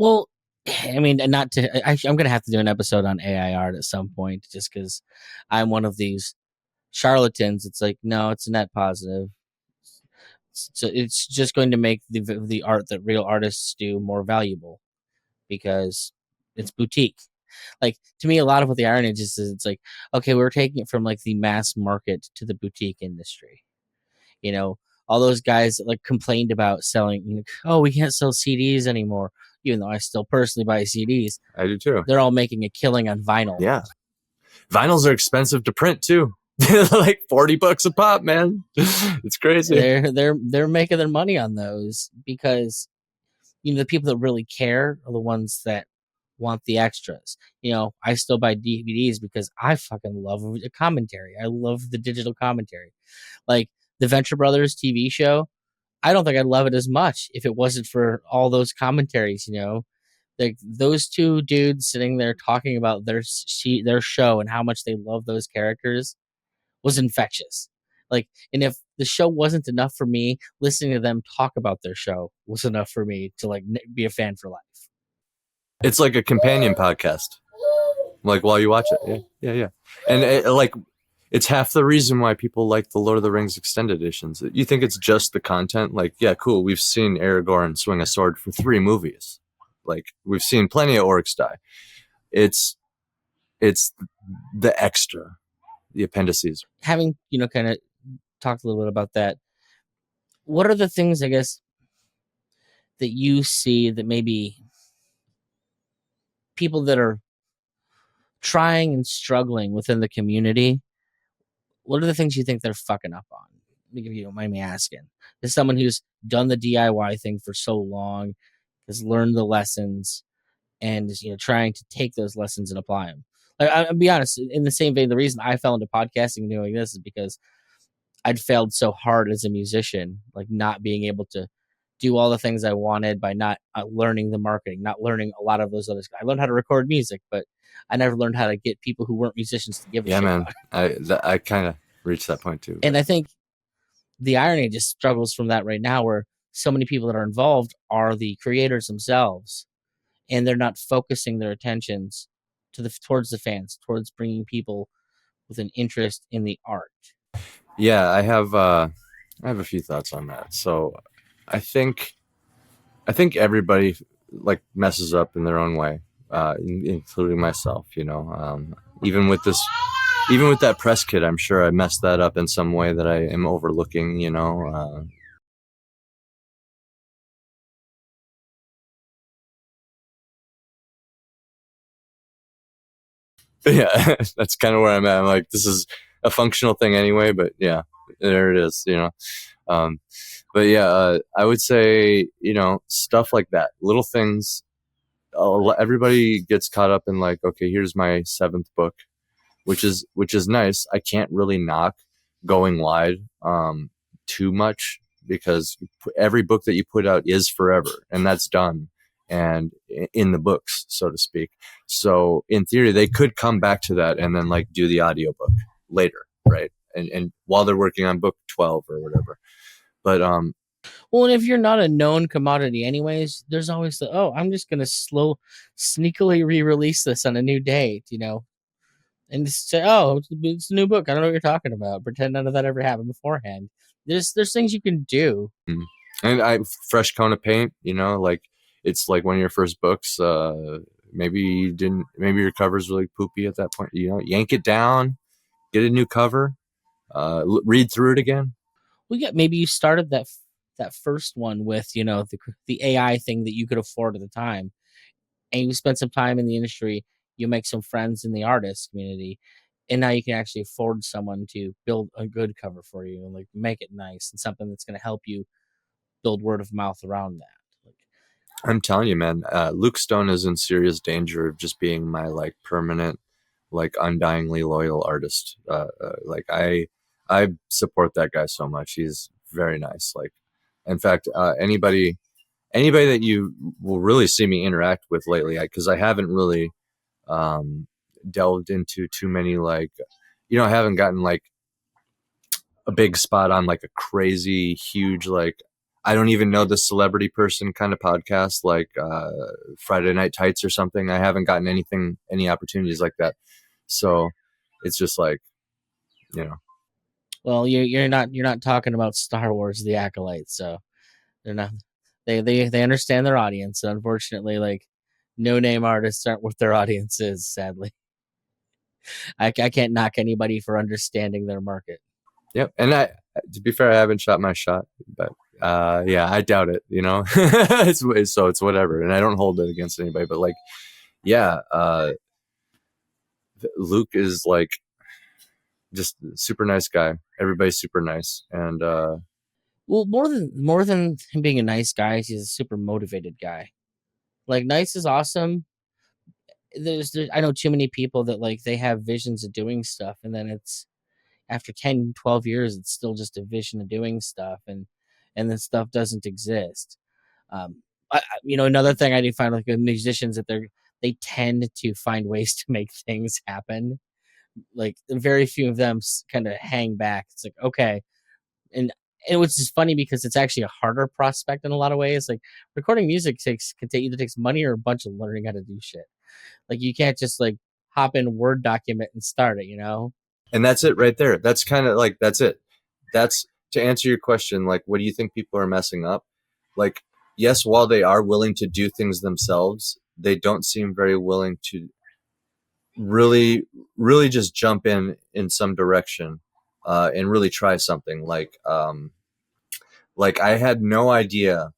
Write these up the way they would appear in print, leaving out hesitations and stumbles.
Well, I mean, and not to, I'm going to have to do an episode on AI art at some point, just because I'm one of these charlatans. It's like, no, it's a net positive. So it's just going to make the art that real artists do more valuable because it's boutique. Like, to me, a lot of what the irony is it's like, okay, we're taking it from like the mass market to the boutique industry. You know, all those guys that like complained about selling, oh, we can't sell CDs anymore, even though I still personally buy CDs. I do too. They're all making a killing on vinyl. Yeah. Vinyls are expensive to print too. Like $40 a pop, man. It's crazy. They're making their money on those because the people that really care are the ones that want the extras. I still buy DVDs because I fucking love a commentary. I love the digital commentary. Like the Venture Brothers TV show, I don't think I'd love it as much if it wasn't for all those commentaries. Like those two dudes sitting there talking about their show and how much they love those characters was infectious. Like, and if the show wasn't enough for me, listening to them talk about their show was enough for me to like be a fan for life. It's like a companion podcast, like while you watch it. Yeah. And it's half the reason why people like the Lord of the Rings extended editions. You think it's just the content? Like, yeah, cool. We've seen Aragorn swing a sword for 3 movies. Like, we've seen plenty of orcs die. It's the extra, the appendices. Having, kind of talked a little bit about that, what are the things, I guess, that you see that maybe people that are trying and struggling within the community, what are the things you think they're fucking up on? If you don't mind me asking. As someone who's done the DIY thing for so long, has learned the lessons, and is trying to take those lessons and apply them. Like, I'll be honest, in the same vein, the reason I fell into podcasting and doing this is because I'd failed so hard as a musician, like not being able to do all the things I wanted by not learning the marketing, not learning a lot of those other. I learned how to record music, but I never learned how to get people who weren't musicians to give a shit. Yeah, man, I kind of reached that point too. And I think the irony just struggles from that right now, where so many people that are involved are the creators themselves, and they're not focusing their attentions towards the fans, towards bringing people with an interest in the art. Yeah, I have a few thoughts on that. So I think everybody like messes up in their own way, including myself, even with that press kit, I'm sure I messed that up in some way that I am overlooking, Yeah, that's kind of where I'm at. I'm like, this is a functional thing anyway, but yeah, there it is, but yeah, I would say, stuff like that, little things. Everybody gets caught up in like, okay, here's my 7th book, which is nice. I can't really knock going wide too much, because every book that you put out is forever, and that's done and in the books, so to speak. So in theory, they could come back to that and then like do the audiobook later, right? And while they're working on book 12 or whatever. But well, and if you're not a known commodity anyways, there's always I'm just gonna sneakily re-release this on a new date, and just say, it's a new book. I don't know what you're talking about. Pretend none of that ever happened beforehand. There's things you can do. And fresh coat of paint, like it's like one of your first books. Maybe your cover's really poopy at that point. Yank it down, get a new cover, read through it again. Well, yeah, maybe you started that first one with the AI thing that you could afford at the time, and you spend some time in the industry. You make some friends in the artist community, and now you can actually afford someone to build a good cover for you and like make it nice and something that's going to help you build word of mouth around that. I'm telling you, man, Luke Stone is in serious danger of just being my like permanent, like undyingly loyal artist. Like I support that guy so much. He's very nice. Like, in fact, anybody that you will really see me interact with lately, because I haven't really delved into too many, like, I haven't gotten like a big spot on like a crazy huge like I don't even know the celebrity person kind of podcast like Friday Night Tights or something. I haven't gotten any opportunities like that. So it's just like, you know, Well, you're not talking about Star Wars: The Acolyte, so they're not. They understand their audience. Unfortunately, like no name artists aren't what their audience is. Sadly, I can't knock anybody for understanding their market. yep. And to be fair, I haven't shot my shot, but yeah, I doubt it. So it's whatever, and I don't hold it against anybody. But like, yeah, Luke is like just super nice guy. Everybody's super nice, and Well, more than him being a nice guy, he's a super motivated guy. Like nice is awesome. I know too many people that like they have visions of doing stuff, and then it's after 10, 12 years, it's still just a vision of doing stuff, and then stuff doesn't exist. Another thing I do find like with musicians that they tend to find ways to make things happen. Like very few of them kind of hang back. It's like okay, and which is funny because it's actually a harder prospect in a lot of ways. Like recording music either takes money or a bunch of learning how to do shit. Like you can't just like hop in a Word document and start it, you know? and that's it right there. That's kind of like that's it. That's to answer your question. Like, what do you think people are messing up? Like, yes, while they are willing to do things themselves, they don't seem very willing to really just jump in some direction and really try something. Like I had no idea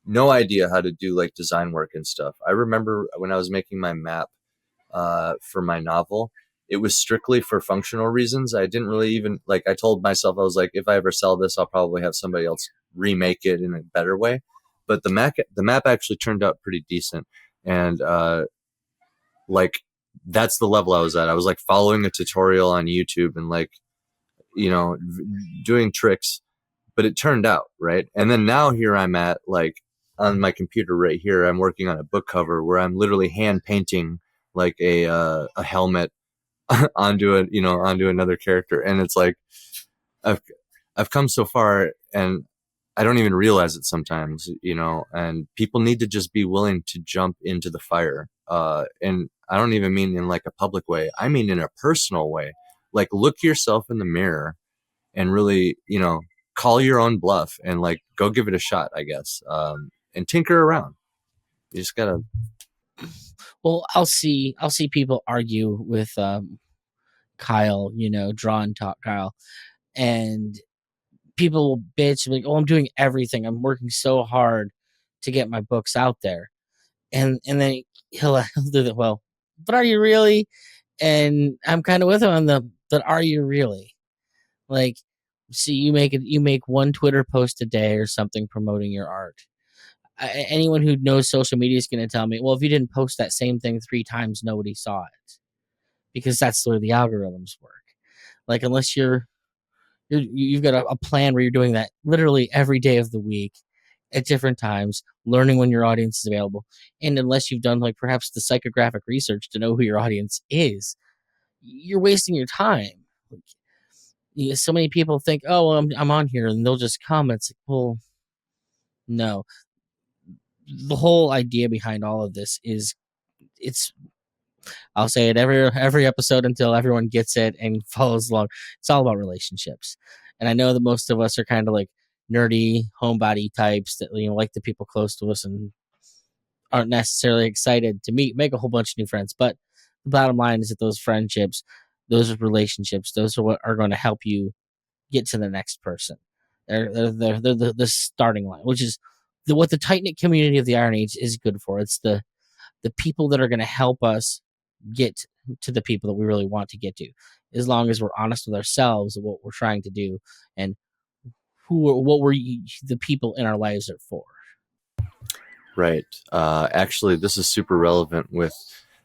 how to do like design work and stuff. I remember when I was making my map for my novel, it was strictly for functional reasons. I didn't really even like, I told myself, I was like, if I ever sell this, I'll probably have somebody else remake it in a better way. But the map actually turned out pretty decent. And like, that's the level I was at. I was like following a tutorial on YouTube and like, doing tricks, but it turned out right. And then now here I'm at like on my computer right here, I'm working on a book cover where I'm literally hand painting like a helmet onto another character, and it's like I've I've come so far, and I don't even realize it sometimes, and people need to just be willing to jump into the fire. And I don't even mean in like a public way. I mean in a personal way. Like look yourself in the mirror and really, call your own bluff and like go give it a shot, I guess. And tinker around. You just gotta. Well, I'll see people argue with Kyle, draw and talk Kyle, and people will bitch like, "Oh, I'm doing everything. I'm working so hard to get my books out there," and then he'll do that. Well, but are you really? And I'm kind of with him on but are you really? Like, see, you make one Twitter post a day or something promoting your art. Anyone who knows social media is going to tell me, well, if you didn't post that same thing 3 times, nobody saw it because that's where the algorithms work. Like, unless you've got a plan where you're doing that literally every day of the week at different times, learning when your audience is available, and unless you've done like perhaps the psychographic research to know who your audience is, you're wasting your time. So many people think, oh, well, I'm on here and they'll just come. It's like, well, no. The whole idea behind all of this is it's I'll say it every episode until everyone gets it and follows along. It's all about relationships. And I know that most of us are kind of like nerdy homebody types that like the people close to us and aren't necessarily excited to make a whole bunch of new friends. But the bottom line is that those friendships, those relationships, those are what are going to help you get to the next person. They're the starting line, which is what the tight knit community of the Iron Age is good for. It's the people that are going to help us get to the people that we really want to get to, as long as we're honest with ourselves of what we're trying to do and what we're the people in our lives are for. Right. Actually, this is super relevant with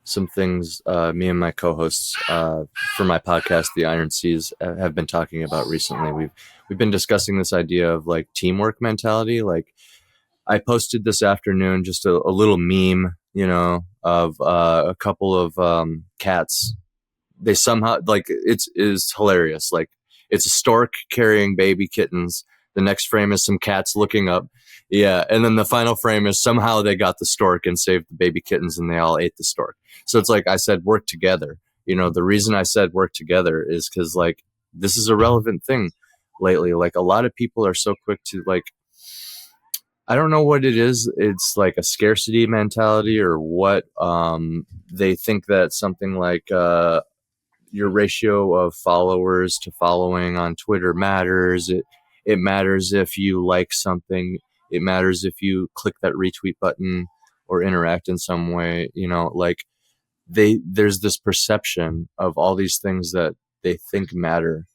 some things me and my co-hosts for my podcast, The Iron Seas, have been talking about recently. We've been discussing this idea of like teamwork mentality. Like I posted this afternoon just a little meme, of a couple of cats. They somehow like it's hilarious. Like it's a stork carrying baby kittens. The next frame is some cats looking up. Yeah. And then the final frame is somehow they got the stork and saved the baby kittens and they all ate the stork. So it's like I said, work together. The reason I said work together is because like this is a relevant thing lately. Like a lot of people are so quick to like, I don't know what it is. It's like a scarcity mentality or what. They think that something like your ratio of followers to following on Twitter matters. It matters if you like something. It matters if you click that retweet button or interact in some way. Like there's this perception of all these things that they think matter,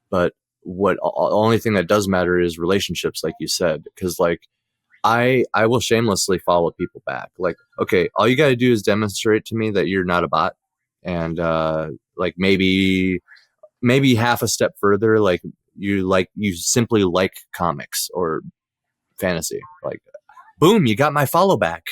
but what only thing that does matter is relationships, like you said, because like I will shamelessly follow people back. Like, okay, all you got to do is demonstrate to me that you're not a bot, and like maybe half a step further, like you simply like comics or fantasy. Like, boom, you got my follow back.